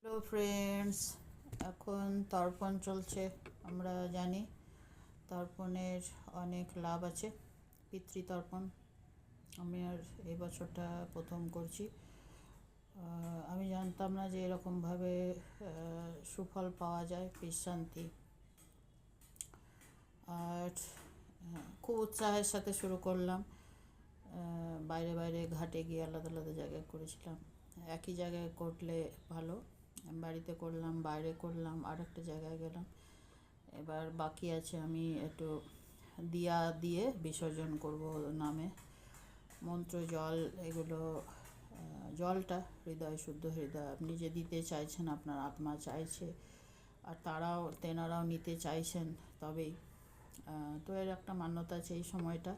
Hello friends, এখন তর্পণ চলছে। আমরা জানি তর্পণের অনেক লাভ আছে। পিতৃতর্পণ আমি আর এই বছরটা প্রথম করছি। আমি জানতাম না যে এরকমভাবে সুফল পাওয়া যায়, শান্তি। আর খুব উৎসাহের সাথে শুরু করলাম। বাইরে বাইরে ঘাটে গিয়ে আলাদা আলাদা জায়গায় করেছিলাম। একই জায়গায় করলে ভালো, বাড়িতে করলাম, বাইরে করলাম, আর একটা জায়গায় গেলাম। এবার বাকি আছে আমি একটু দিয়া দিয়ে বিসর্জন করব নামে। মন্ত্র জল এগুলো, জলটা হৃদয়, শুদ্ধ হৃদয় আপনি যে দিতে চাইছেন, আপনার আত্মা চাইছে, আর তেনারাও নিতে চাইছেন, তবেই তো এর একটা মান্যতা আছে। এই সময়টা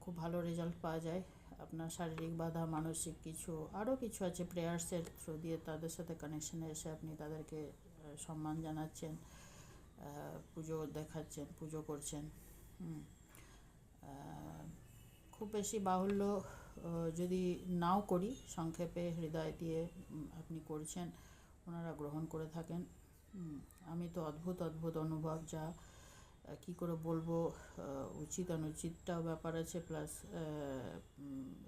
খুব ভালো রেজাল্ট পাওয়া যায়। আপনার শারীরিক বাধা, মানসিক কিছু, আরও কিছু আছে, প্রেয়ার্সের থ্রু দিয়ে তাদের সাথে কানেকশানে এসে আপনি তাদেরকে সম্মান জানাচ্ছেন, পুজো দেখাচ্ছেন, পুজো করছেন। খুব বেশি বাহুল্য যদি নাও করি, সংক্ষেপে হৃদয় দিয়ে আপনি করছেন, ওনারা গ্রহণ করে থাকেন। আমি তো অদ্ভুত অদ্ভুত অনুভব, যা কি করে বলবো, উচিত অনুচিতটাও ব্যাপার আছে, প্লাস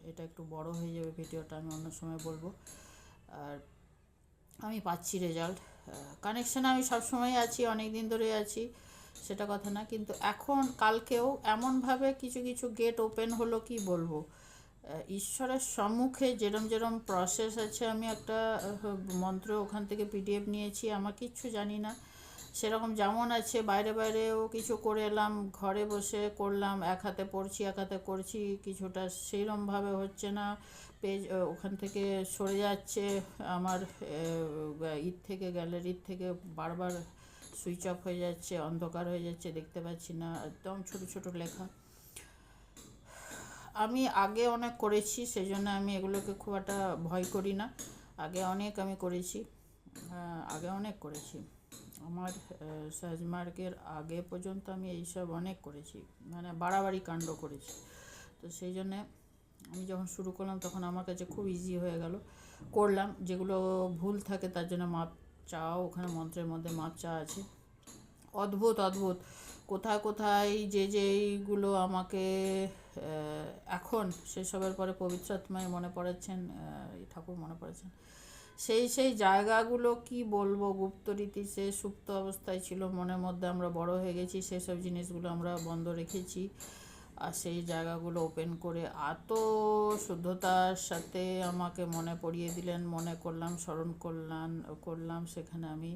এটা একটু বড় হয়ে যাবে ভিডিওটা, আমি অন্য সময় বলবো। আর আমি পাচ্ছি রেজাল্ট, কানেকশানে আমি সবসময় আছি, অনেক দিন ধরে আছি, সেটা কথা না, কিন্তু এখন কালকেও এমনভাবে কিছু কিছু গেট ওপেন হলো, কি বলবো। ঈশ্বরের সম্মুখে যেরম যেরম প্রসেস আছে, আমি একটা মন্ত্র ওখান থেকে পিডিএফ নিয়েছি, আমার কিচ্ছু জানি না, সেরকম যেমন আছে বাইরে বাইরেও কিছু করে এলাম, ঘরে বসে করলাম, এক হাতে পড়ছি এক হাতে করছি, কিছুটা সেইরমভাবে হচ্ছে না, পেজ ওখান থেকে সরে যাচ্ছে, আমার থেকে গ্যালারির থেকে বারবার সুইচ অফ হয়ে যাচ্ছে, অন্ধকার হয়ে যাচ্ছে, দেখতে পাচ্ছি না, একদম ছোট ছোট লেখা। আমি আগে অনেক করেছি, সেই জন্য আমি এগুলোকে খুব একটা ভয় করি না। আগে অনেক আমি করেছি, আগে অনেক করেছি। আমার সাজমার্গের আগে পর্যন্ত আমি এইসব অনেক করেছি, মানে বাড়াবাড়ি কাণ্ড করেছি। তো সেই জন্যে আমি যখন শুরু করলাম তখন আমার কাছে খুব ইজি হয়ে গেল, করলাম। যেগুলো ভুল থাকে তার জন্য মাপ চাও, ওখানে মন্ত্রের মধ্যে মাপ চা আছে। অদ্ভুত অদ্ভুত কোথায় কোথায় যেইগুলো আমাকে এখন সেসবের পরে পবিত্র আত্মায় মনে পড়েছেন, ঠাকুর মনে পড়েছেন, সেই জায়গাগুলো কি বলবো, গুপ্তরীতি সে সুপ্ত অবস্থায় ছিল মনের মধ্যে, আমরা বড় হয়ে গেছি, সেসব জিনিসগুলো আমরা বন্ধ রেখেছি, আর সেই জায়গাগুলো ওপেন করে এত শুদ্ধতার সাথে আমাকে মনে পড়িয়ে দিলেন, মনে করলাম, স্মরণ করলাম, সেখানে আমি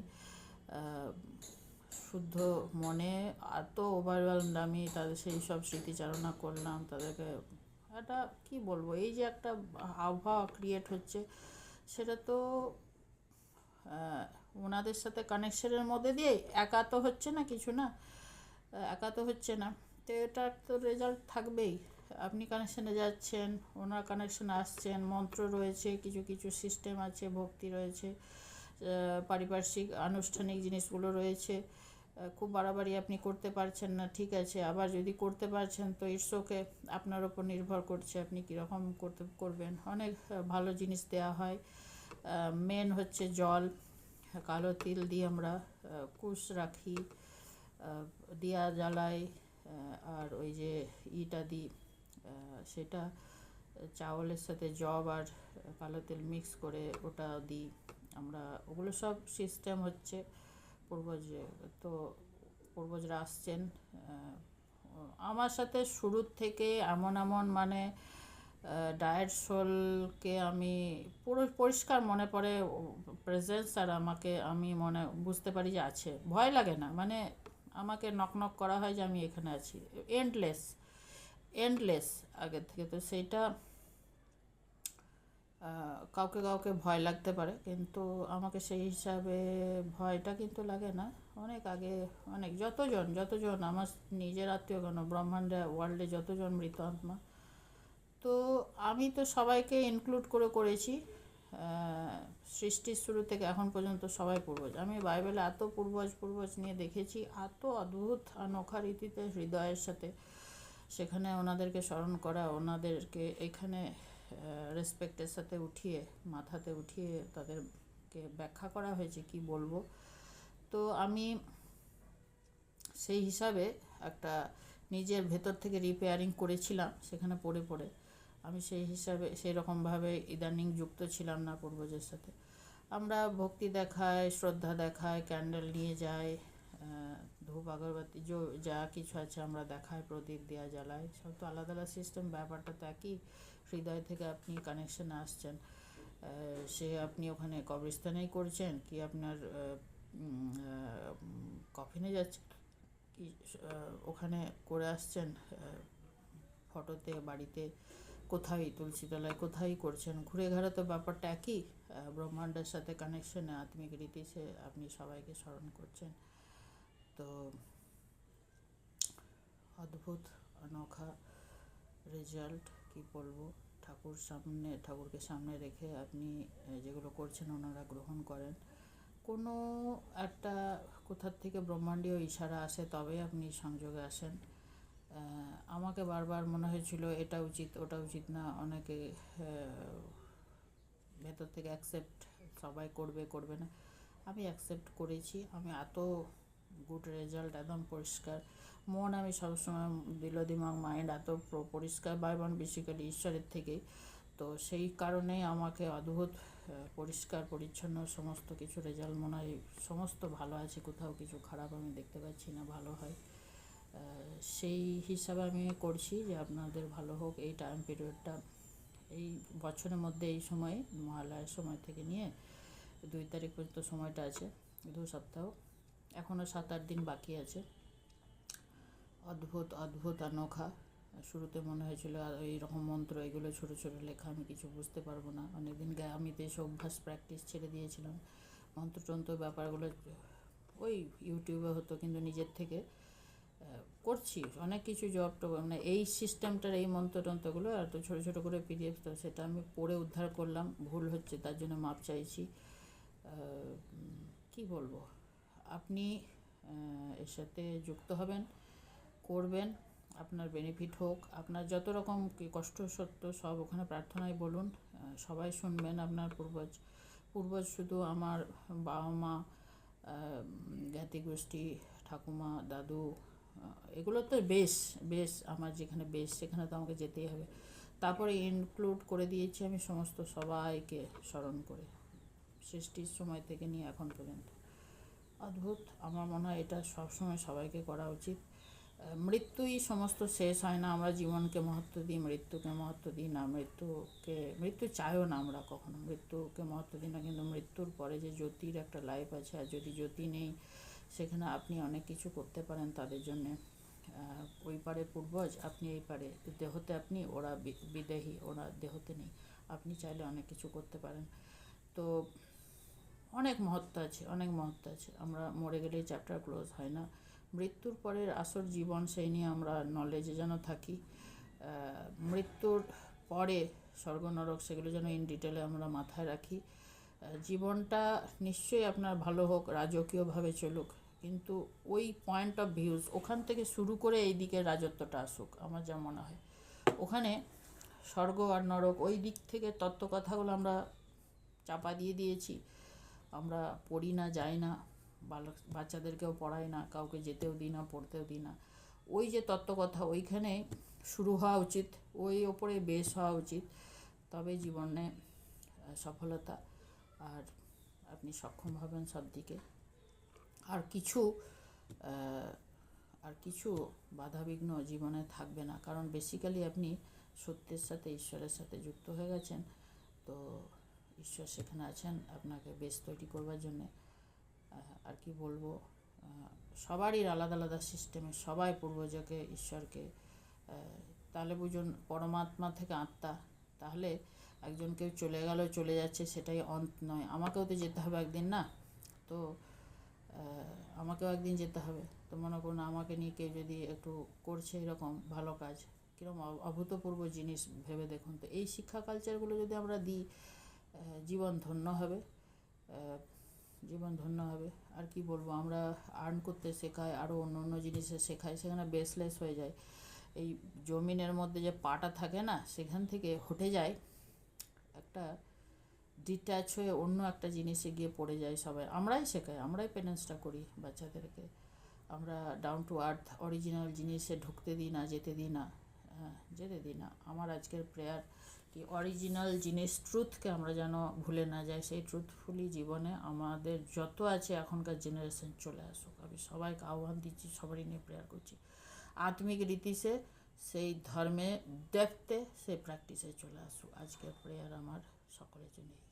শুদ্ধ মনে এত ওভারওয়েলড, আমি তাদের সেই সব স্মৃতিচারণা করলাম, তাদেরকে একটা কি বলবো, এই যে একটা আবহাওয়া ক্রিয়েট হচ্ছে, সেটা তো ওনাদের সাথে কানেকশনের মধ্যে দিয়ে একা তো হচ্ছে না, কিছু না, একা তো হচ্ছে না, তো এটার তো রেজাল্ট থাকবেই। আপনি কানেকশানে যাচ্ছেন, ওনার কানেকশানে আসছেন, মন্ত্র রয়েছে, কিছু কিছু সিস্টেম আছে, ভক্তি রয়েছে, পারিপার্শ্বিক আনুষ্ঠানিক জিনিসগুলো রয়েছে। খুব বাড়াবাড়ি আপনি করতে পারছেন না, ঠিক আছে, আবার যদি করতে পারছেন তো ইটস ওকে, আপনার ওপর নির্ভর করছে আপনি কীরকম করবেন। অনেক ভালো জিনিস দেওয়া হয়। মেন হচ্ছে জল, কালো তিল দিয়ে আমরা কুশ রাখি, দিয়া জ্বালাই, আর ওই যে ইটা দিই, সেটা চাউলের সাথে জব আর কালো তেল মিক্স করে ওটা দিই আমরা। ওগুলো সব সিস্টেম হচ্ছে পূর্বজে, তো পূর্বজরা আসছেন আমার সাথে শুরুর থেকে, এমন মানে ডায়েট সোলকে আমি পুরো পরিষ্কার মনে পড়ে প্রেজেন্স, আর আমি বুঝতে পারি যে আছে, ভয় লাগে না, মানে আমাকে নক করা হয় যে আমি এখানে আছি, এন্ডলেস আগের থেকে। তো সেইটা কাউকে কাউকে ভয় লাগতে পারে, কিন্তু আমাকে সেই হিসাবে ভয়টা কিন্তু লাগে না। অনেক আগে অনেক যতজন আমার নিজের আত্মীয়, কেন ব্রহ্মাণ্ডে ওয়ার্ল্ডে যতজন মৃত আত্মা, তো আমি তো সবাইকে ইনক্লুড করেছি, সৃষ্টির শুরু থেকে এখন পর্যন্ত সবাই পূর্বজ। আমি বাইবেলে এত পূর্বজ নিয়ে দেখেছি, এত অদ্ভুত অনোখা রীতিতে হৃদয়ের সাথে সেখানে ওনাদেরকে স্মরণ করা, ওনাদেরকে এখানে রেসপেক্টের সাথে মাথাতে উঠিয়ে তাদেরকে কে ব্যাখ্যা করা হয়েছে, কি বলবো। তো আমি সেই হিসাবে একটা নিজের ভেতর থেকে রিপেয়ারিং করেছিলাম সেখানে পড়ে পড়ে। আমি সেই হিসাবে সেই রকমভাবে ইদানিং যুক্ত ছিলাম না পূর্বজের সাথে। আমরা ভক্তি দেখাই, শ্রদ্ধা দেখাই, ক্যান্ডেল নিয়ে যাই, ধূপ আগরবাতি যা কিছু আছে আমরা দেখাই, প্রদীপ দেওয়া জ্বালাই, সব তো আলাদা আলাদা সিস্টেম। ব্যাপারটা তো একই, হৃদয় থেকে আপনি কানেকশানে আসছেন। সে আপনি ওখানে কবরস্থানেই করছেন কি আপনার কফিনে যাচ্ছেন কি ওখানে করে আসছেন, ফটোতে, বাড়িতে, কোথায় তুলসীতলায় কোথায় করছেন, ঘুরে ঘাড়ে তো ব্যাপারটা একই। ব্রহ্মাণ্ডের সাথে কানেকশনে, আত্মিক রীতিতে আপনি সবাইকে স্মরণ করছেন। তো অদ্ভুত অনোখা রেজাল্ট, কি বলবো। ঠাকুরকে সামনে রেখে আপনি যেগুলো করছেন ওনারা গ্রহণ করেন। কোনো একটা কোথার থেকে ব্রহ্মাণ্ডীয় ইশারা আসে তবে আপনি সংযোগে আসেন। আমাকে বারবার মনে হয়েছিল এটা উচিত ওটা উচিত না, অনেকে ভেতর থেকে অ্যাকসেপ্ট, সবাই করবে না, আমি অ্যাকসেপ্ট করেছি। আমি এত গুড রেজাল্ট, একদম পরিষ্কার মন, আমি সবসময় দিল দিমাগ মাইন্ড এত পরিষ্কার, বাইবন বেসিক্যালি ঈশ্বরের থেকে। তো সেই কারণেই আমাকে অদ্ভুত পরিষ্কার পরিচ্ছন্ন সমস্ত কিছু রেজাল্ট মনে হয় সমস্ত ভালো আছে, কোথাও কিছু খারাপ আমি দেখতে পাচ্ছি না, ভালো হয়। সেই হিসাবে আমি করছি যে আপনাদের ভালো হোক। এই টাইম পিরিয়ডটা এই বছরের মধ্যে এই সময় মহালয়ার সময় থেকে নিয়ে 2 তারিখ পর্যন্ত সময়টা আছে, 2 সপ্তাহ, এখনও 7-8 দিন বাকি আছে। অদ্ভুত অদ্ভুত অনোখা। শুরুতে মনে হয়েছিল এইরকম মন্ত্র এগুলো ছোটো ছোটো লেখা, আমি কিছু বুঝতে পারবো না। অনেকদিন আমি তো এসব অভ্যাস প্র্যাকটিস ছেড়ে দিয়েছিলাম। মন্ত্রতন্ত্র ব্যাপারগুলো ওই ইউটিউবে হতো, কিন্তু নিজের থেকে করছি অনেক কিছু জব টব, মানে এই সিস্টেমটার এই মন্ত্রতন্ত্রগুলো আর তো ছোটো ছোটো করে পিডিএফ, তো সেটা আমি পড়ে উদ্ধার করলাম। ভুল হচ্ছে তার জন্য মাপ চাইছি। কি বলবো, আপনি এর সাথে যুক্ত হবেন, করবেন, আপনার বেনিফিট হোক। আপনার যত রকম কষ্ট সত্য সব ওখানে প্রার্থনায় বলুন, সবাই শুনবেন। আপনার পূর্বজ শুধু আমার বাবা মা, জ্ঞাতি গোষ্ঠী, ঠাকুমা, দাদু, এগুলো তো বেশ আমার যেখানে বেশ সেখানে তো আমাকে যেতেই হবে। তারপরে ইনক্লুড করে দিয়েছি আমি সমস্ত সবাইকে স্মরণ করে, সৃষ্টির সময় থেকে নিয়ে এখন পর্যন্ত। অদ্ভুত, আমার মনে হয় এটা সবসময় সবাইকে করা উচিত। মৃত্যুই সমস্ত শেষ হয় না, আমরা জীবনকে মহত্ব দিই, মৃত্যুকে মহত্ব দিই না। মৃত্যু চাইও না আমরা কখনো, মৃত্যুকে মহত্ব দিই না। কিন্তু মৃত্যুর পরে যে জ্যোতির একটা লাইফ আছে, আর যদি জ্যোতি নেই সেখানে আপনি অনেক কিছু করতে পারেন তাদের জন্যে। ওই পারে পূর্বজ, আপনি এই পারে দেহতে, আপনি ওরা বিদেহী, ওরা দেহতে নেই, আপনি চাইলে অনেক কিছু করতে পারেন। তো অনেক মহত্ব আছে, অনেক মহত্ব আছে। আমরা মরে গেলেই চ্যাপ্টার ক্লোজ হয় না। মৃত্যুর পরের আসল জীবন, সেই নিয়ে আমরা নলেজে যেন থাকি। মৃত্যুর পরে স্বর্গ নরক সেগুলো যেন ইন ডিটেলে আমরা মাথায় রাখি। জীবনটা নিশ্চয়ই আপনার ভালো হোক, রাজকীয়ভাবে চলুক, কিন্তু ওই পয়েন্ট অফ ভিউজ ওখান থেকে শুরু করে এই দিকে রাজত্বটা আসুক, আমার যা মনে হয়। ওখানে স্বর্গ আর নরক ওই দিক থেকে তত্ত্বকথাগুলো আমরা চাপা দিয়ে দিয়েছি। আমরা পড়ি না, যাই না, বাচ্চাদেরকেও পড়াই না, কাউকে যেতেও দিই না, পড়তেও দিই না। ওই যে তত্ত্বকথা ওইখানে শুরু হওয়া উচিত, ওই ওপরে বেস হওয়া উচিত, তবে জীবনে সফলতা আর আপনি সক্ষম হবেন সব দিকে। আর কিছু বাধাবিঘ্ন জীবনে থাকবে না, কারণ বেসিক্যালি আপনি সত্যের সাথে, ঈশ্বরের সাথে যুক্ত হয়ে গেছেন। তো ঈশ্বর সেখানে আছেন আপনাকে বেশ তৈরি করবার জন্যে। আর কি বলবো, সবারই আলাদা আলাদা সিস্টেমে সবাই পূর্বজকে, ঈশ্বরকে, তাহলে বুঝুন পরমাত্মা থেকে আত্মা। তাহলে একজন কেউ চলে যাচ্ছে, সেটাই অন্ত নয়। আমাকেও তো যেতে হবে একদিন, না? তো আমাকেও একদিন যেতে হবে। তো মনে করুন আমাকে নিয়ে কেউ যদি একটু করছে এরকম ভালো কাজ, কীরকম অভূতপূর্ব জিনিস ভেবে দেখুন। তো এই শিক্ষা কালচারগুলো যদি আমরা দিই, জীবন ধন্য হবে, জীবন ধন্য হবে। আর কি বলবো, আমরা আর্ন করতে শেখাই, আরও অন্য জিনিসে শেখাই, সেখানে বেসলেস হয়ে যায়। এই জমিনের মধ্যে যে পাটা থাকে না, সেখান থেকে হটে যায় একটা ডিট্যাচ হয়ে অন্য একটা জিনিসে গিয়ে পড়ে যায় সবাই। আমরাই শেখাই, আমরাই পেনেন্সটা করি বাচ্চাদেরকে। আমরা ডাউন টু আর্থ অরিজিনাল জিনিসে ঢুকতে দিই না, যেতে দিই না, যেতে দিই না। আমার আজকের প্রেয়ার কি অরিজিনাল জিনিস ট্রুথকে আমরা যেন ভুলে না যাই, সেই ট্রুথফুলি জীবনে আমাদের যত আছে এখনকার জেনারেশন চলে আসুক। আমি সবাইকে আহ্বান দিচ্ছি, সবারই নিয়ে প্রেয়ার করছি আত্মিক রীতিসে সেই ধর্মে দেখতে সেই প্র্যাকটিসে চলে আসুক। আজকের প্রেয়ার আমার সকলের জন্যই।